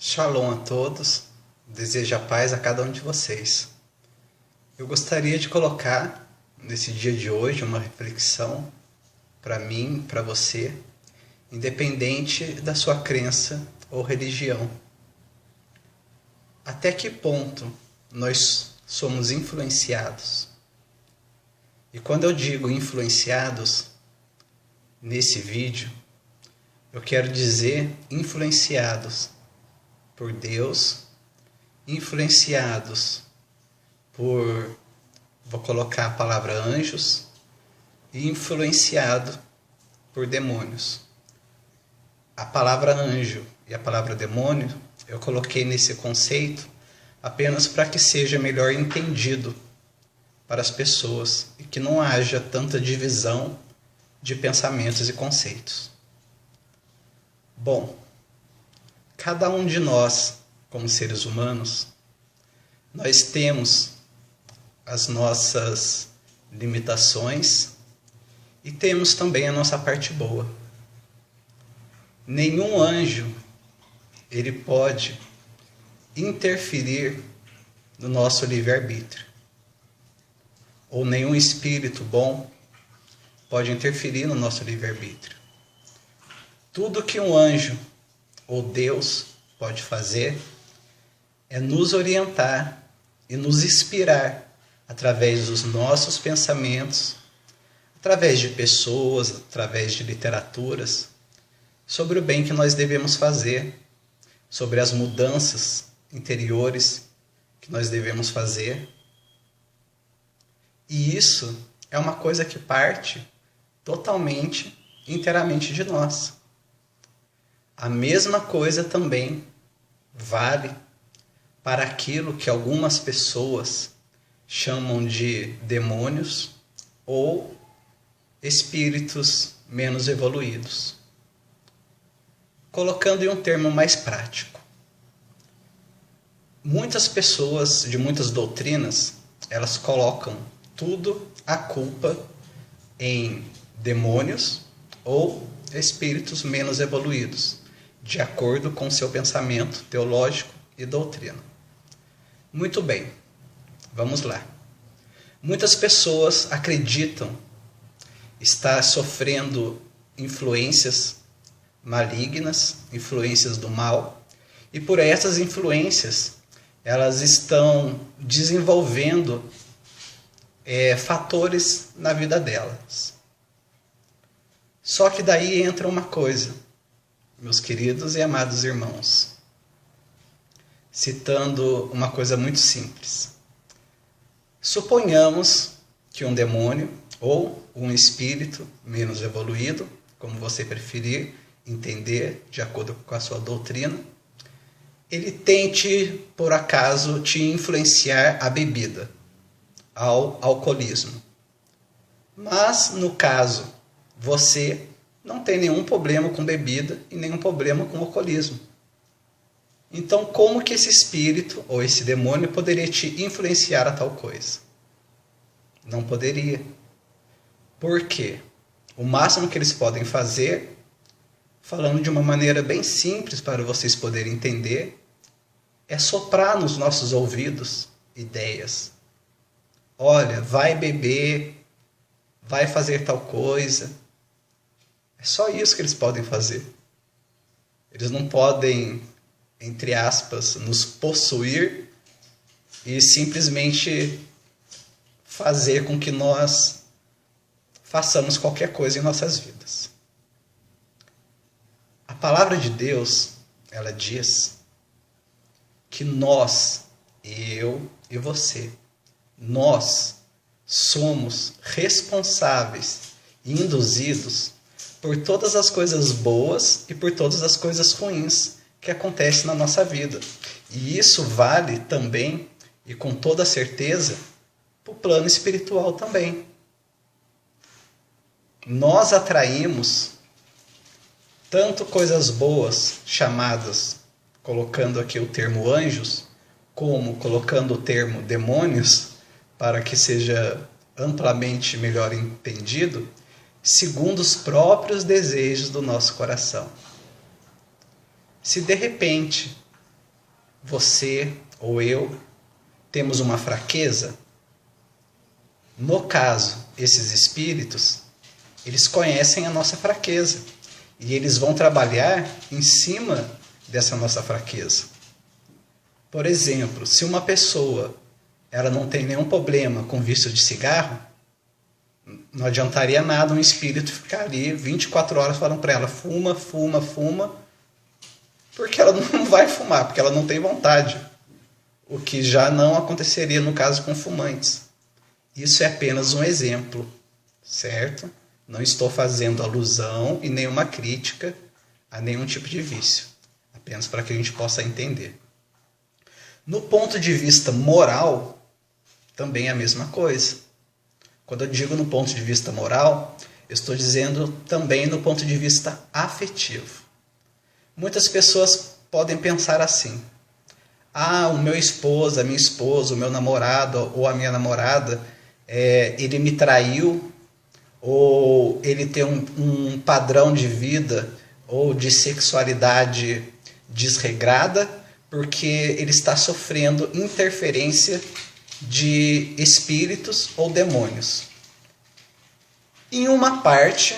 Shalom a todos, desejo a paz a cada um de vocês. Eu gostaria de colocar nesse dia de hoje uma reflexão para mim, para você, independente da sua crença ou religião. Até que ponto nós somos influenciados? E quando eu digo influenciados nesse vídeo, eu quero dizer influenciados por Deus, influenciados por, vou colocar a palavra anjos, e influenciado por demônios. A palavra anjo e a palavra demônio eu coloquei nesse conceito apenas para que seja melhor entendido para as pessoas e que não haja tanta divisão de pensamentos e conceitos. Bom, cada um de nós, como seres humanos, nós temos as nossas limitações e temos também a nossa parte boa. Nenhum anjo ele pode interferir no nosso livre-arbítrio. Ou nenhum espírito bom pode interferir no nosso livre-arbítrio. Tudo que um anjo ou Deus pode fazer é nos orientar e nos inspirar através dos nossos pensamentos, através de pessoas, através de literaturas, sobre o bem que nós devemos fazer, sobre as mudanças interiores que nós devemos fazer. E isso é uma coisa que parte totalmente, inteiramente de nós. A mesma coisa também vale para aquilo que algumas pessoas chamam de demônios ou espíritos menos evoluídos. Colocando em um termo mais prático. Muitas pessoas de muitas doutrinas, elas colocam tudo a culpa em demônios ou espíritos menos evoluídos, de acordo com seu pensamento teológico e doutrina. Muito bem, vamos lá. Muitas pessoas acreditam estar sofrendo influências malignas, influências do mal, e por essas influências elas estão desenvolvendo fatores na vida delas. Só que daí entra uma coisa, meus queridos e amados irmãos, citando uma coisa muito simples. Suponhamos que um demônio ou um espírito menos evoluído, como você preferir entender, de acordo com a sua doutrina, ele tente, por acaso, te influenciar a bebida, ao alcoolismo. Mas, no caso, você não tem nenhum problema com bebida e nenhum problema com alcoolismo. Então, como que esse espírito ou esse demônio poderia te influenciar a tal coisa? Não poderia. Por quê? O máximo que eles podem fazer, falando de uma maneira bem simples para vocês poderem entender, é soprar nos nossos ouvidos ideias. Olha, vai beber, vai fazer tal coisa. É só isso que eles podem fazer. Eles não podem, entre aspas, nos possuir e simplesmente fazer com que nós façamos qualquer coisa em nossas vidas. A palavra de Deus, ela diz que nós, eu e você, nós somos responsáveis e induzidos por todas as coisas boas e por todas as coisas ruins que acontecem na nossa vida. E isso vale também, e com toda certeza, para o plano espiritual também. Nós atraímos tanto coisas boas, chamadas, colocando aqui o termo anjos, como colocando o termo demônios, para que seja amplamente melhor entendido, segundo os próprios desejos do nosso coração. Se de repente você ou eu temos uma fraqueza, no caso, esses espíritos, eles conhecem a nossa fraqueza e eles vão trabalhar em cima dessa nossa fraqueza. Por exemplo, se uma pessoa ela não tem nenhum problema com vício de cigarro, não adiantaria nada um espírito ficar ali 24 horas falando para ela, fuma, fuma, fuma, porque ela não vai fumar, porque ela não tem vontade. O que já não aconteceria no caso com fumantes. Isso é apenas um exemplo, certo? Não estou fazendo alusão e nenhuma crítica a nenhum tipo de vício. Apenas para que a gente possa entender. No ponto de vista moral, também é a mesma coisa. Quando eu digo no ponto de vista moral, eu estou dizendo também no ponto de vista afetivo. Muitas pessoas podem pensar assim: ah, o meu esposo, a minha esposa, o meu namorado ou a minha namorada, ele me traiu, ou ele tem um padrão de vida ou de sexualidade desregrada, porque ele está sofrendo interferência de espíritos ou demônios. Em uma parte,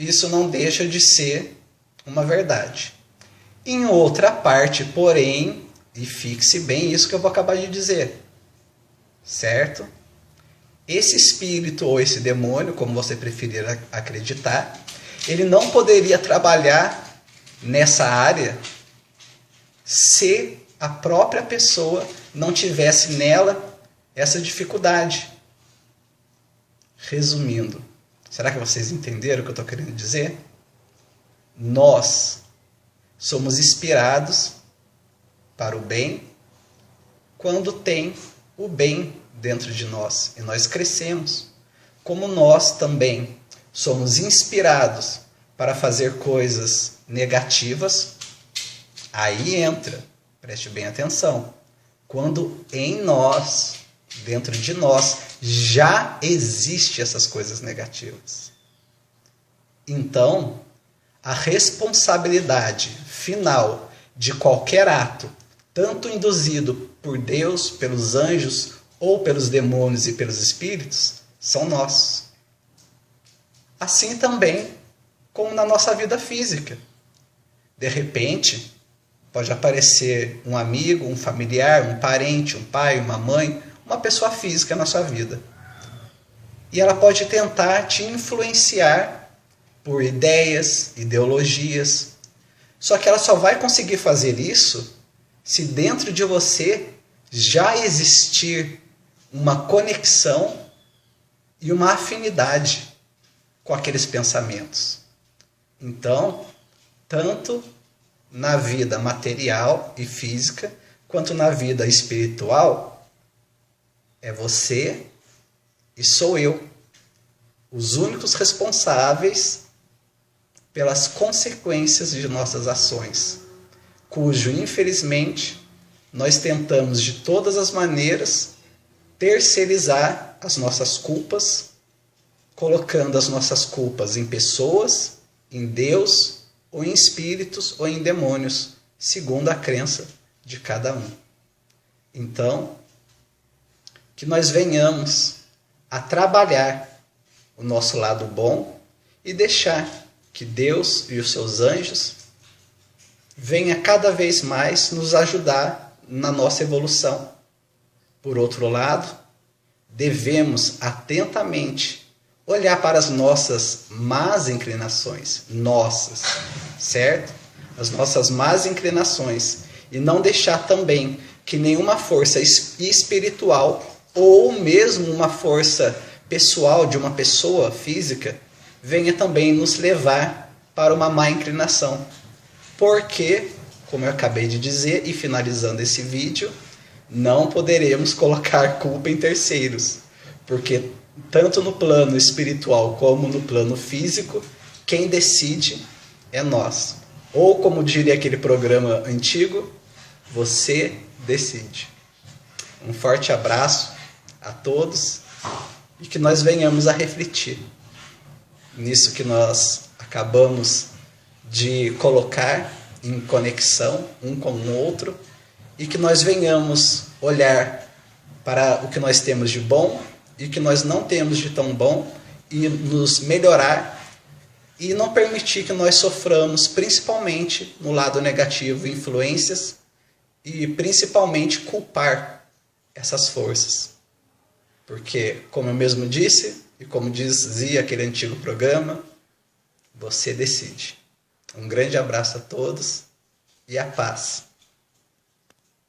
isso não deixa de ser uma verdade. Em outra parte, porém, e fixe bem isso que eu vou acabar de dizer, certo? Esse espírito ou esse demônio, como você preferir acreditar, ele não poderia trabalhar nessa área se a própria pessoa não tivesse nela essa dificuldade. Resumindo, será que vocês entenderam o que eu estou querendo dizer? Nós somos inspirados para o bem quando tem o bem dentro de nós e nós crescemos. Como nós também somos inspirados para fazer coisas negativas, aí entra, preste bem atenção, quando em nós, dentro de nós, já existem essas coisas negativas. Então, a responsabilidade final de qualquer ato, tanto induzido por Deus, pelos anjos, ou pelos demônios e pelos espíritos, são nossos. Assim também como na nossa vida física. De repente, pode aparecer um amigo, um familiar, um parente, um pai, uma mãe, uma pessoa física na sua vida. E ela pode tentar te influenciar por ideias, ideologias. Só que ela só vai conseguir fazer isso se dentro de você já existir uma conexão e uma afinidade com aqueles pensamentos. Então, tanto na vida material e física, quanto na vida espiritual, é você e sou eu, os únicos responsáveis pelas consequências de nossas ações, cujo, infelizmente, nós tentamos de todas as maneiras terceirizar as nossas culpas, colocando as nossas culpas em pessoas, em Deus, ou em espíritos, ou em demônios, segundo a crença de cada um. Então, que nós venhamos a trabalhar o nosso lado bom e deixar que Deus e os seus anjos venha cada vez mais nos ajudar na nossa evolução. Por outro lado, devemos atentamente olhar para as nossas más inclinações, certo? As nossas más inclinações, e não deixar também que nenhuma força espiritual ou mesmo uma força pessoal de uma pessoa física venha também nos levar para uma má inclinação. Porque, como eu acabei de dizer, e finalizando esse vídeo, não poderemos colocar culpa em terceiros, porque tanto no plano espiritual como no plano físico, quem decide é nós. Ou, como diria aquele programa antigo, você decide. Um forte abraço a todos e que nós venhamos a refletir nisso que nós acabamos de colocar em conexão um com o outro e que nós venhamos olhar para o que nós temos de bom e o que nós não temos de tão bom e nos melhorar e não permitir que nós soframos, principalmente no lado negativo, influências e principalmente culpar essas forças. Porque, como eu mesmo disse, e como dizia aquele antigo programa, você decide. Um grande abraço a todos e a paz.